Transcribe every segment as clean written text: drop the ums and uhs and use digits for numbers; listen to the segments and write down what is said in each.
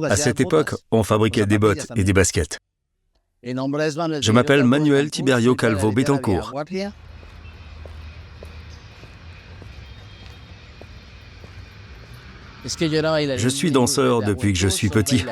À cette époque, on fabriquait des bottes et des baskets. Je m'appelle Manuel Tiberio Calvo Betancourt. Je suis danseur depuis que je suis petit.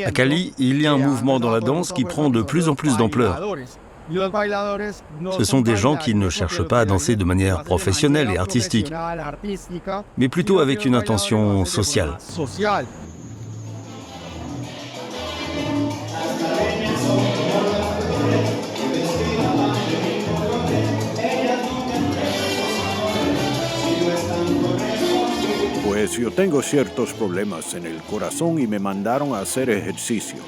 À Cali, il y a un mouvement dans la danse qui prend de plus en plus d'ampleur. Ce sont des gens qui ne cherchent pas à danser de manière professionnelle et artistique, mais plutôt avec une intention sociale. Pues yo tengo ciertos problemas en el corazón y me mandaron a hacer ejercicio.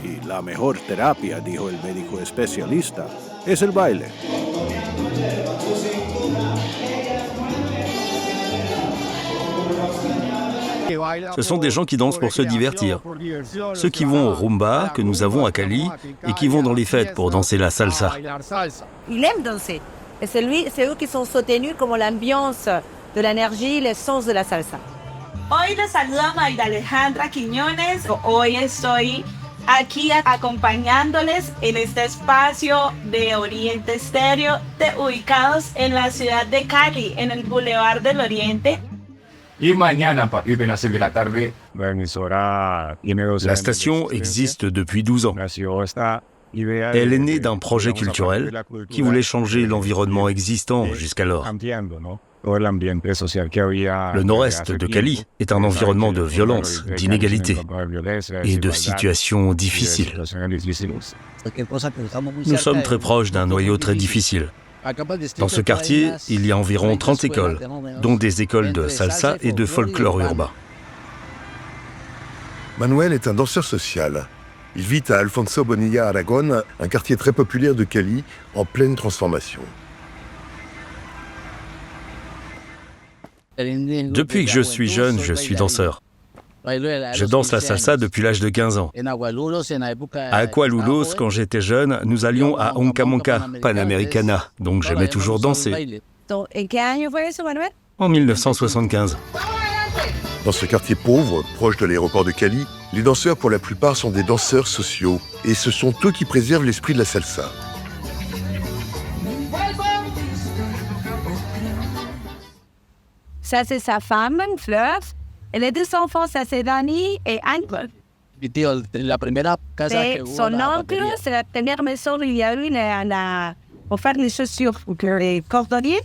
Y la mejor terapia, dijo el médico especialista, es el baile. Ce sont des gens qui dansent pour se divertir. Ceux qui vont au rumba, que nous avons à Cali, et qui vont dans les fêtes pour danser la salsa. Il aime danser. Et c'est eux qui sont soutenus comme l'ambiance de l'énergie, le sens de la salsa. Hoy les saluda Magda Alejandra Quiñones. Hoy estoy aquí acompañándoles en este espacio de Oriente Estéreo, ubicados en la ciudad de Cali, en el Boulevard del Oriente. Y mañana, a partir de las 6 de la tarde, La station existe depuis 12 ans. Elle est née d'un projet culturel qui voulait changer l'environnement existant jusqu'alors. Le nord-est de Cali est un environnement de violence, d'inégalité et de situations difficiles. Nous sommes très proches d'un noyau très difficile. Dans ce quartier, il y a environ 30 écoles, dont des écoles de salsa et de folklore urbain. Manuel est un danseur social. Il vit à Alfonso Bonilla Aragon, un quartier très populaire de Cali, en pleine transformation. Depuis que je suis jeune, je suis danseur. Je danse la salsa depuis l'âge de 15 ans. À Aqualulos, quand j'étais jeune, nous allions à Oncamonca, Panamericana, donc j'aimais toujours danser. ¿En qué año fue eso, Manuel? En 1975. Dans ce quartier pauvre, proche de l'aéroport de Cali, les danseurs pour la plupart sont des danseurs sociaux, et ce sont eux qui préservent l'esprit de la salsa. Ça, c'est sa femme, Fleur. Et les deux enfants, ça, c'est Dani et Anne. Son oncle, c'est la première maison où il y a eu pour faire les chaussures pour les cordonniers.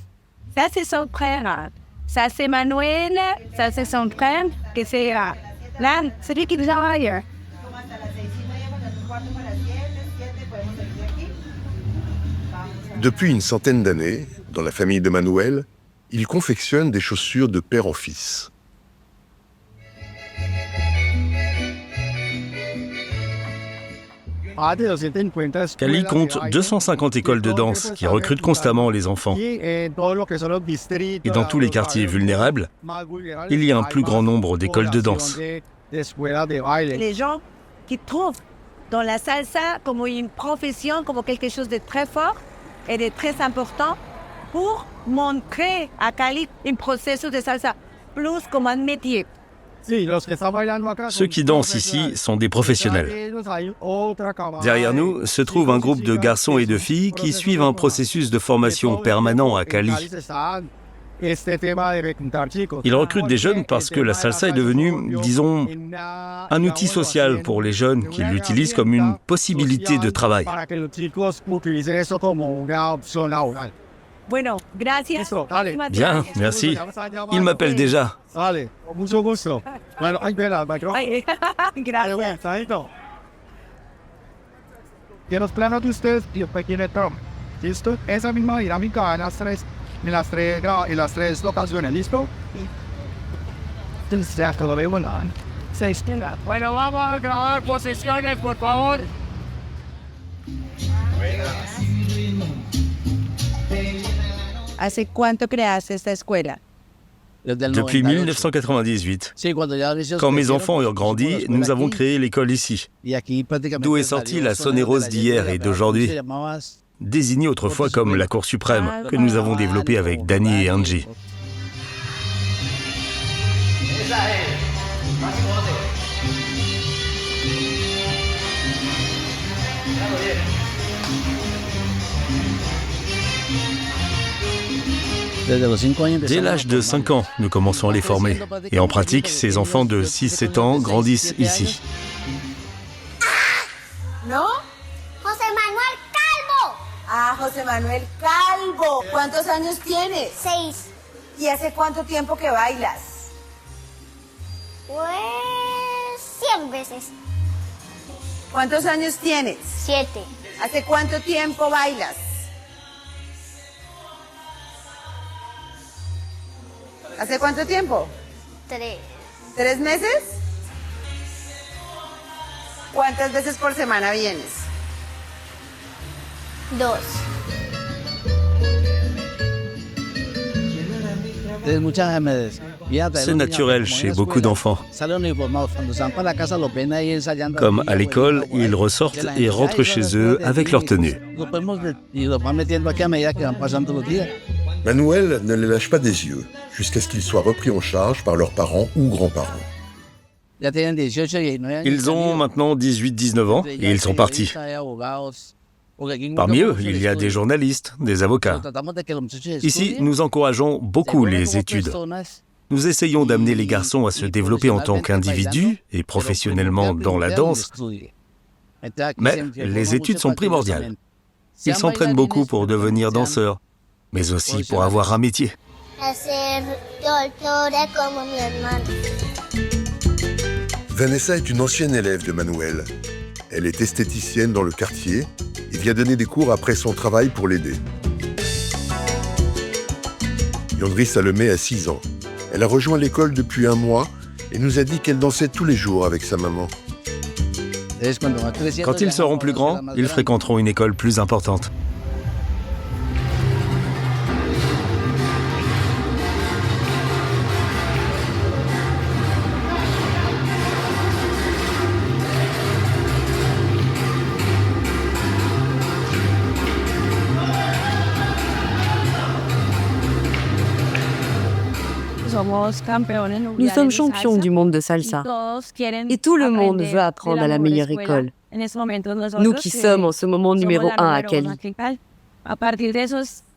Ça, c'est son frère. Ça, c'est Manuel. Ça, c'est son frère. Que c'est là, c'est lui qui travaille. Depuis une centaine d'années, dans la famille de Manuel, il confectionne des chaussures de père en fils. Cali compte 250 écoles de danse qui recrutent constamment les enfants. Et dans tous les quartiers vulnérables, il y a un plus grand nombre d'écoles de danse. Les gens qui trouvent dans la salsa comme une profession, comme quelque chose de très fort et de très important pour montrer à Cali un processus de salsa, plus comme un métier. Ceux qui dansent ici sont des professionnels. Derrière nous se trouve un groupe de garçons et de filles qui suivent un processus de formation permanent à Cali. Ils recrutent des jeunes parce que la salsa est devenue, disons, un outil social pour les jeunes qui l'utilisent comme une possibilité de travail. Bueno, gracias. Bien, merci. Il m'appelle déjà. Ay, gracias. Y los planos de ustedes y el pequeño Trump. ¿Listo? Esa misma dinámica en las tres locaciones. ¿Listo? Entonces, ya todo veo nada. Bueno, vamos a grabar posiciones, por favor. ¿Hace cuánto creaste esta escuela? Depuis 1998. Quand mes enfants eurent grandi, nous avons créé l'école ici, d'où est sortie la Sonneros d'hier et d'aujourd'hui, désignée autrefois comme la Cour suprême, que nous avons développée avec Danny et Angie. Dès l'âge de 5 ans, nous commençons à les former. Et en pratique, ces enfants de 6-7 ans grandissent ici. ¿No? José Manuel Calvo. Ah, José Manuel Calvo. ¿Cuántos años tienes? 6. ¿Y hace cuánto tiempo que bailas? Pues 100 veces. ¿Cuántos años tienes? 7. ¿Hace cuánto tiempo bailas? ¿Hace cuánto tiempo? 3. 3 meses? ¿Cuántas veces por semana vienes? 2. C'est naturel chez beaucoup d'enfants. Comme à l'école, ils ressortent et rentrent chez eux avec leur tenue. Manuel ne les lâche pas des yeux, jusqu'à ce qu'ils soient repris en charge par leurs parents ou grands-parents. Ils ont maintenant 18-19 ans et ils sont partis. Parmi eux, il y a des journalistes, des avocats. Ici, nous encourageons beaucoup les études. Nous essayons d'amener les garçons à se développer en tant qu'individus et professionnellement dans la danse. Mais les études sont primordiales. Ils s'entraînent beaucoup pour devenir danseurs, mais aussi pour avoir un métier. Vanessa est une ancienne élève de Manuel. Elle est esthéticienne dans le quartier et vient donner des cours après son travail pour l'aider. Yandri Salomé a 6 ans. Elle a rejoint l'école depuis 1 mois et nous a dit qu'elle dansait tous les jours avec sa maman. Quand ils seront plus grands, ils fréquenteront une école plus importante. Nous sommes champions du monde de salsa. Et tout le monde veut apprendre à la meilleure école. Nous qui sommes en ce moment numéro 1 à Cali.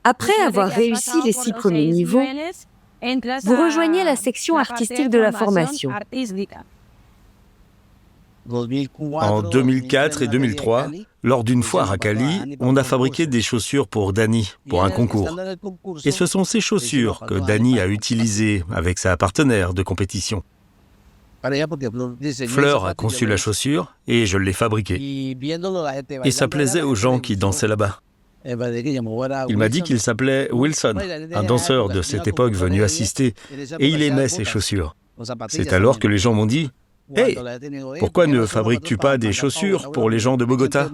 Après avoir réussi les 6 premiers niveaux, vous rejoignez la section artistique de la formation. En 2004 et 2003, lors d'une foire à Cali, on a fabriqué des chaussures pour Danny, pour un concours. Et ce sont ces chaussures que Danny a utilisées avec sa partenaire de compétition. Fleur a conçu la chaussure et je l'ai fabriquée. Et ça plaisait aux gens qui dansaient là-bas. Il m'a dit qu'il s'appelait Wilson, un danseur de cette époque venu assister, et il aimait ses chaussures. C'est alors que les gens m'ont dit: « Hey, pourquoi ne fabriques-tu pas des chaussures pour les gens de Bogota ?»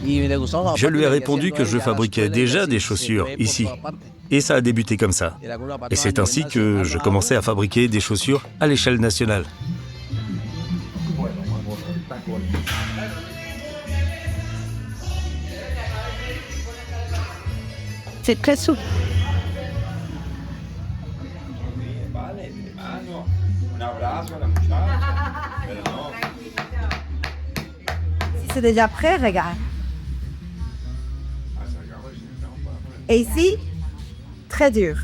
Je lui ai répondu que je fabriquais déjà des chaussures ici. Et ça a débuté comme ça. Et c'est ainsi que je commençais à fabriquer des chaussures à l'échelle nationale. C'est très souple. Si c'est déjà prêt, regarde. Et ici, très dur.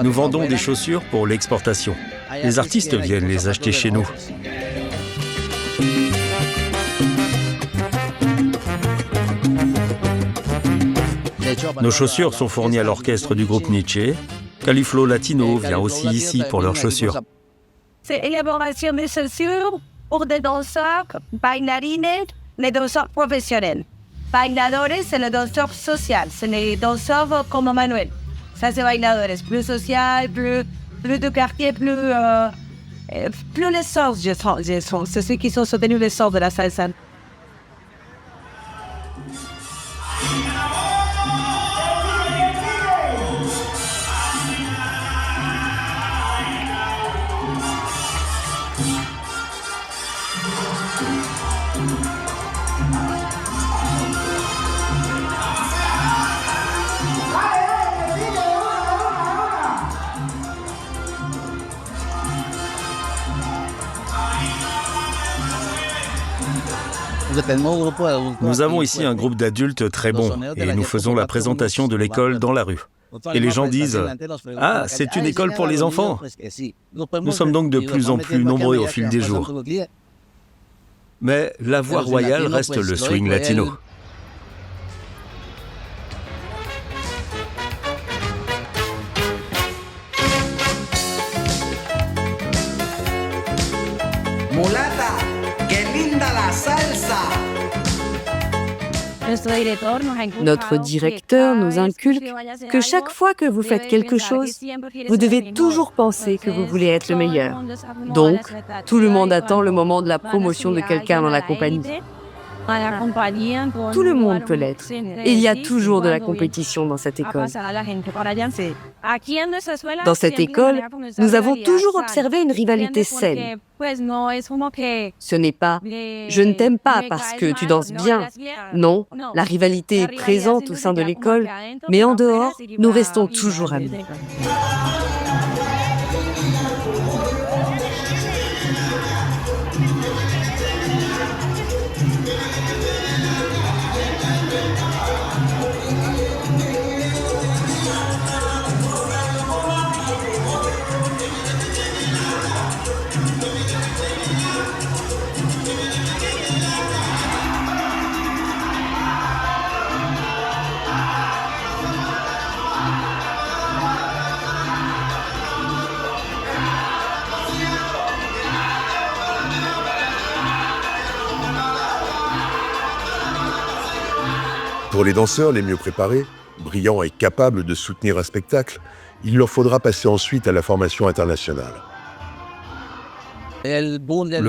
Nous vendons des chaussures pour l'exportation. Les artistes viennent les acheter chez nous. Nos chaussures sont fournies à l'orchestre du groupe Nietzsche. Califlo Latino vient aussi ici pour leurs chaussures. C'est l'élaboration de chaussures pour des danseurs, bailarines, les danseurs professionnels. Bailadores, c'est le danseur social, c'est les danseurs comme Manuel. Ça, c'est bailadores, plus social, plus de quartier, plus les sorts, c'est ceux qui sont soutenus les sorts de la salsa. Nous avons ici un groupe d'adultes très bon et nous faisons la présentation de l'école dans la rue. Et les gens disent « Ah, c'est une école pour les enfants !» Nous sommes donc de plus en plus nombreux au fil des jours. Mais la voie royale reste le swing latino. Notre directeur nous inculque que chaque fois que vous faites quelque chose, vous devez toujours penser que vous voulez être le meilleur. Donc, tout le monde attend le moment de la promotion de quelqu'un dans la compagnie. Tout le monde peut l'être. Et il y a toujours de la compétition dans cette école. Dans cette école, nous avons toujours observé une rivalité saine. Ce n'est pas « je ne t'aime pas parce que tu danses bien ». Non, la rivalité est présente au sein de l'école, mais en dehors, nous restons toujours amis. Pour les danseurs les mieux préparés, brillants et capables de soutenir un spectacle, il leur faudra passer ensuite à la formation internationale. Le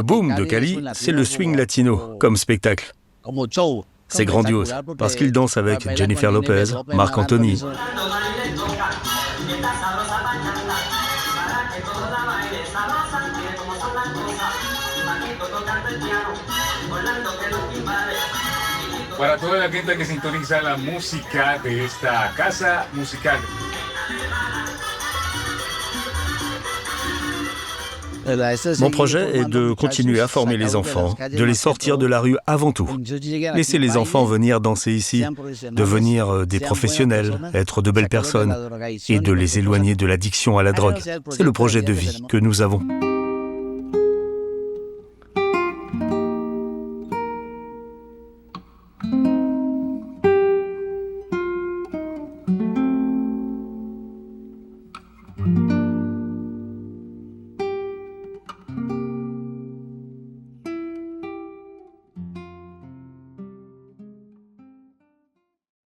boom de Cali, c'est le swing latino comme spectacle. C'est grandiose parce qu'ils dansent avec Jennifer Lopez, Marc Anthony. Para toda la gente que sintoniza la música de esta casa musical. Mon projet est de continuer à former les enfants, de les sortir de la rue avant tout. Laisser les enfants venir danser ici, devenir des professionnels, être de belles personnes et de les éloigner de l'addiction à la drogue. C'est le projet de vie que nous avons.